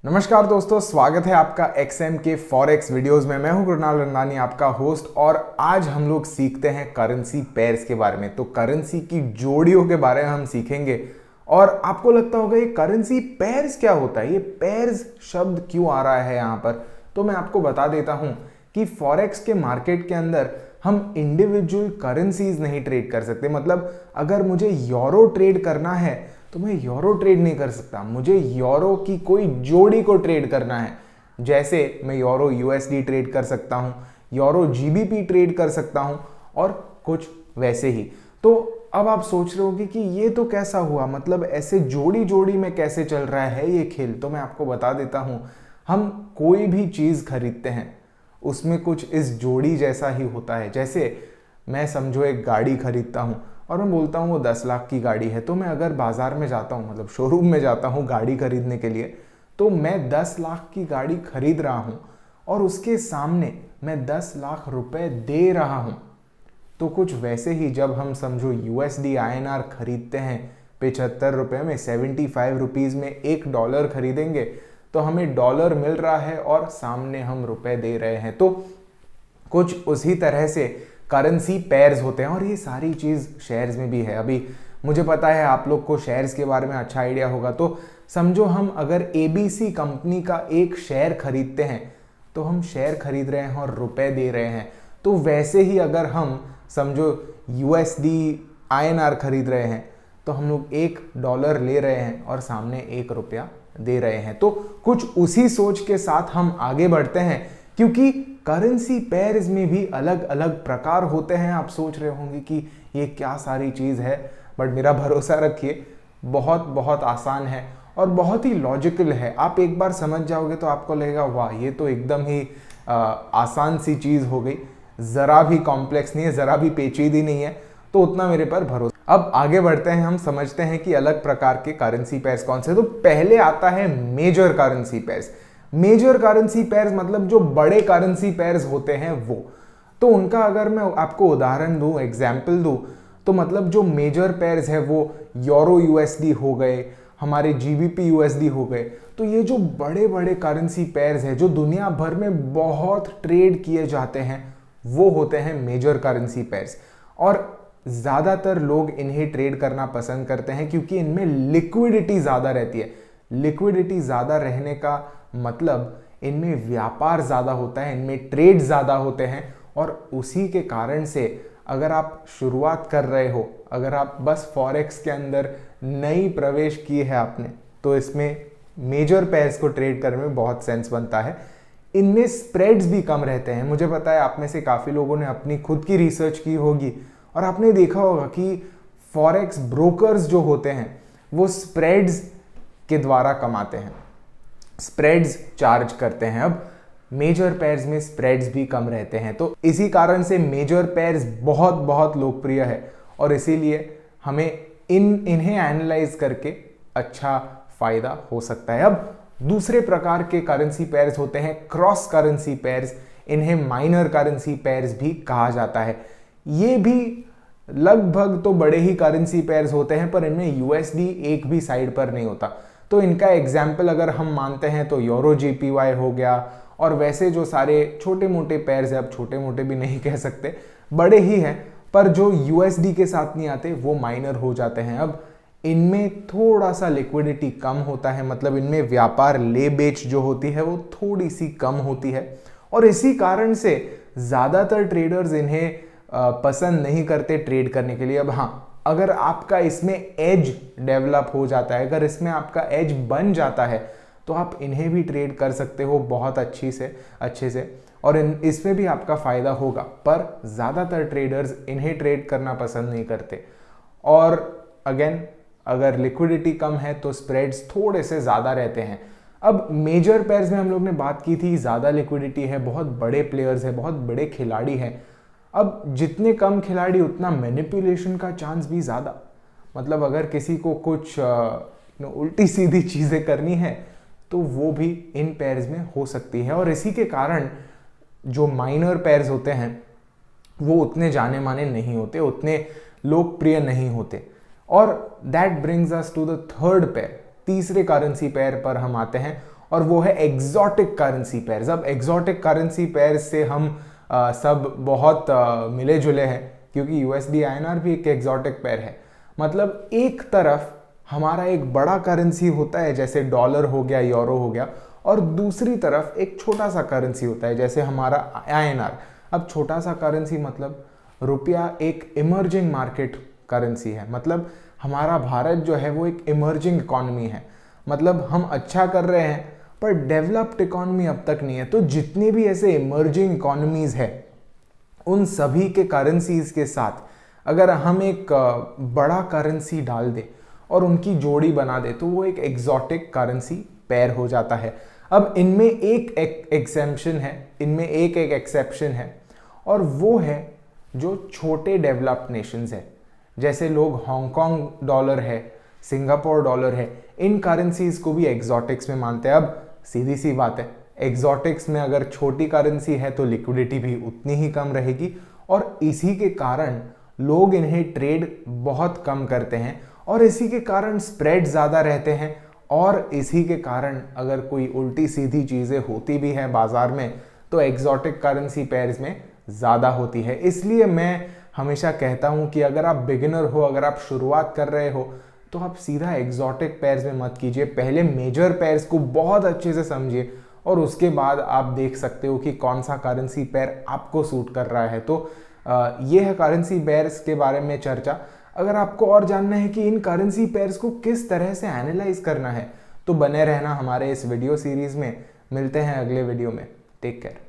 नमस्कार दोस्तों, स्वागत है आपका XM के फॉरेक्स वीडियोस में। मैं हूं कृणाल रंदानी, आपका होस्ट, और आज हम लोग सीखते हैं करेंसी पेयर्स के बारे में। तो करेंसी की जोड़ियों के बारे में हम सीखेंगे। और आपको लगता होगा ये करेंसी पेयर्स क्या होता है, ये पेयर्स शब्द क्यों आ रहा है यहाँ पर। तो मैं आपको बता देता हूँ कि फॉरेक्स के मार्केट के अंदर हम इंडिविजुअल करेंसीज नहीं ट्रेड कर सकते। मतलब अगर मुझे यूरो ट्रेड करना है तो मैं यूरो ट्रेड नहीं कर सकता, मुझे यूरो की कोई जोड़ी को ट्रेड करना है। जैसे मैं यूरो यूएसडी ट्रेड कर सकता हूँ, यूरो जीबीपी ट्रेड कर सकता हूँ और कुछ वैसे ही। तो अब आप सोच रहे होंगे कि ये तो कैसा हुआ, मतलब ऐसे जोड़ी जोड़ी में कैसे चल रहा है ये खेल। तो मैं आपको बता देता हूँ, हम कोई भी चीज़ खरीदते हैं उसमें कुछ इस जोड़ी जैसा ही होता है। जैसे मैं समझो एक गाड़ी खरीदता हूँ और मैं बोलता हूँ वो 10 लाख की गाड़ी है। तो मैं अगर बाजार में जाता हूँ, मतलब शोरूम में जाता हूँ गाड़ी खरीदने के लिए, तो मैं 10 लाख की गाड़ी खरीद रहा हूँ और उसके सामने मैं 10 लाख रुपए दे रहा हूँ। तो कुछ वैसे ही जब हम समझो यूएसडी आईएनआर खरीदते हैं 75 रुपये में, 75 रुपीज़ में $1 खरीदेंगे तो हमें डॉलर मिल रहा है और सामने हम रुपए दे रहे हैं। तो कुछ उसी तरह से करेंसी पेयर्स होते हैं। और ये सारी चीज़ शेयर्स में भी है। अभी मुझे पता है आप लोग को शेयर्स के बारे में अच्छा आइडिया होगा। तो समझो हम अगर एबीसी कंपनी का एक शेयर खरीदते हैं तो हम शेयर खरीद रहे हैं और रुपए दे रहे हैं। तो वैसे ही अगर हम समझो यूएसडी आईएनआर खरीद रहे हैं तो हम लोग $1 ले रहे हैं और सामने $1 दे रहे हैं। तो कुछ उसी सोच के साथ हम आगे बढ़ते हैं, क्योंकि करेंसी पेयर्स में भी अलग अलग प्रकार होते हैं। आप सोच रहे होंगे कि ये क्या सारी चीज़ है, बट मेरा भरोसा रखिए, बहुत बहुत आसान है और बहुत ही लॉजिकल है। आप एक बार समझ जाओगे तो आपको लगेगा वाह, ये तो एकदम ही आसान सी चीज़ हो गई, ज़रा भी कॉम्प्लेक्स नहीं है, ज़रा भी पेचीदी नहीं है। तो उतना मेरे पर भरोसा। अब आगे बढ़ते हैं, हम समझते हैं कि अलग प्रकार के करेंसी पेयर्स कौन से। तो पहले आता है major currency pairs. Major currency pairs मतलब जो बड़े करेंसी पेयर्स होते हैं वो। तो उनका अगर मैं आपको उदाहरण दूं, एग्जाम्पल दूं, तो मतलब जो मेजर पेयर्स है वो यूरो यूएसडी हो गए, हमारे जीबीपी यूएसडी हो गए। तो ये जो बड़े बड़े करेंसी पेयर्स हैं जो दुनिया भर में बहुत ट्रेड किए जाते हैं वो होते हैं मेजर करेंसी पेयर्स। और ज़्यादातर लोग इन्हें ट्रेड करना पसंद करते हैं क्योंकि इनमें लिक्विडिटी ज़्यादा रहती है। लिक्विडिटी ज़्यादा रहने का मतलब इनमें व्यापार ज़्यादा होता है, इनमें ट्रेड ज़्यादा होते हैं। और उसी के कारण से अगर आप शुरुआत कर रहे हो, अगर आप बस फॉरेक्स के अंदर नई प्रवेश की है आपने, तो इसमें मेजर पेयर्स को ट्रेड करने में बहुत सेंस बनता है। इनमें स्प्रेड्स भी कम रहते हैं। मुझे पता है आप में से काफ़ी लोगों ने अपनी खुद की रिसर्च की होगी और आपने देखा होगा कि फॉरेक्स ब्रोकर्स जो होते हैं वो स्प्रेड्स के द्वारा कमाते हैं, स्प्रेड्स चार्ज करते हैं। अब मेजर पेयर्स में स्प्रेड्स भी कम रहते हैं। तो इसी कारण से मेजर पेयर्स बहुत बहुत लोकप्रिय है और इसीलिए हमें इन्हें एनालाइज करके अच्छा फायदा हो सकता है। अब दूसरे प्रकार के करेंसी पेयर्स होते हैं क्रॉस करेंसी पेयर्स। इन्हें माइनर करेंसी पेयर्स भी कहा जाता है। ये भी लगभग तो बड़े ही करेंसी पेयर्स होते हैं, पर इनमें यूएसडी एक भी साइड पर नहीं होता। तो इनका एग्जाम्पल अगर हम मानते हैं तो यूरो जीपीवाई हो गया, और वैसे जो सारे छोटे मोटे पेयर्स हैं, अब छोटे मोटे भी नहीं कह सकते, बड़े ही हैं, पर जो यूएसडी के साथ नहीं आते वो माइनर हो जाते हैं। अब इनमें थोड़ा सा लिक्विडिटी कम होता है, मतलब इनमें व्यापार ले बेच जो होती है वो थोड़ी सी कम होती है और इसी कारण से ज़्यादातर ट्रेडर्स इन्हें पसंद नहीं करते ट्रेड करने के लिए। अब हाँ, अगर आपका इसमें एज डेवलप हो जाता है, अगर इसमें आपका एज बन जाता है तो आप इन्हें भी ट्रेड कर सकते हो बहुत अच्छे से और इसमें भी आपका फ़ायदा होगा। पर ज़्यादातर ट्रेडर्स इन्हें ट्रेड करना पसंद नहीं करते। और अगेन, अगर लिक्विडिटी कम है तो स्प्रेड्स थोड़े से ज़्यादा रहते हैं। अब मेजर पेयर्स में हम लोग ने बात की थी, ज़्यादा लिक्विडिटी है, बहुत बड़े प्लेयर्स हैं, बहुत बड़े खिलाड़ी हैं। अब जितने कम खिलाड़ी उतना मैनिपुलेशन का चांस भी ज़्यादा। मतलब अगर किसी को कुछ उल्टी सीधी चीज़ें करनी है तो वो भी इन पेयर्स में हो सकती है। और इसी के कारण जो माइनर पेयर्स होते हैं वो उतने जाने माने नहीं होते, उतने लोकप्रिय नहीं होते। और that brings us to the third pair, तीसरे करेंसी पेयर पर हम आते हैं और वो है एग्जॉटिक करेंसी पेयर्स। अब एग्जॉटिक करेंसी पेयर्स से हम सब बहुत मिले जुले हैं, क्योंकि यूएसडी आईएनआर भी एक एग्जॉटिक पेयर है। मतलब एक तरफ हमारा एक बड़ा करेंसी होता है जैसे डॉलर हो गया, यूरो हो गया, और दूसरी तरफ एक छोटा सा करेंसी होता है जैसे हमारा आईएनआर। अब छोटा सा करेंसी मतलब रुपया एक इमर्जिंग मार्केट करेंसी है, मतलब हमारा भारत जो है वो एक इमर्जिंग इकॉनमी है, मतलब हम अच्छा कर रहे हैं पर डेवलप्ड इकॉनमी अब तक नहीं है। तो जितने भी ऐसे इमर्जिंग इकॉनमीज है उन सभी के करेंसीज के साथ अगर हम एक बड़ा करेंसी डाल दें और उनकी जोड़ी बना दे तो वो एक एग्जॉटिक करेंसी पेयर हो जाता है। अब इनमें एक एग्जेम्पशन है, इनमें एक एक्सेप्शन है, और वो है जो छोटे डेवलप्ड नेशंस है, जैसे लोग हांगकांग डॉलर है, सिंगापुर डॉलर है, इन करेंसीज को भी एग्जॉटिक्स में मानते हैं। अब सीधी सी बात है, एग्जॉटिक्स में अगर छोटी करेंसी है तो लिक्विडिटी भी उतनी ही कम रहेगी, और इसी के कारण लोग इन्हें ट्रेड बहुत कम करते हैं, और इसी के कारण स्प्रेड ज़्यादा रहते हैं, और इसी के कारण अगर कोई उल्टी सीधी चीज़ें होती भी हैं बाजार में तो एग्जॉटिक करेंसी पेयर्स में ज़्यादा होती है। इसलिए मैं हमेशा कहता हूँ कि अगर आप बिगिनर हो, अगर आप शुरुआत कर रहे हो, तो आप सीधा एग्जॉटिक पेयर्स में मत कीजिए। पहले मेजर पेयर्स को बहुत अच्छे से समझिए और उसके बाद आप देख सकते हो कि कौन सा करेंसी पेयर आपको सूट कर रहा है। तो ये है करेंसी पेयर्स के बारे में चर्चा। अगर आपको और जानना है कि इन करेंसी पेयर्स को किस तरह से एनालाइज करना है तो बने रहना हमारे इस वीडियो सीरीज में। मिलते हैं अगले वीडियो में। Take care.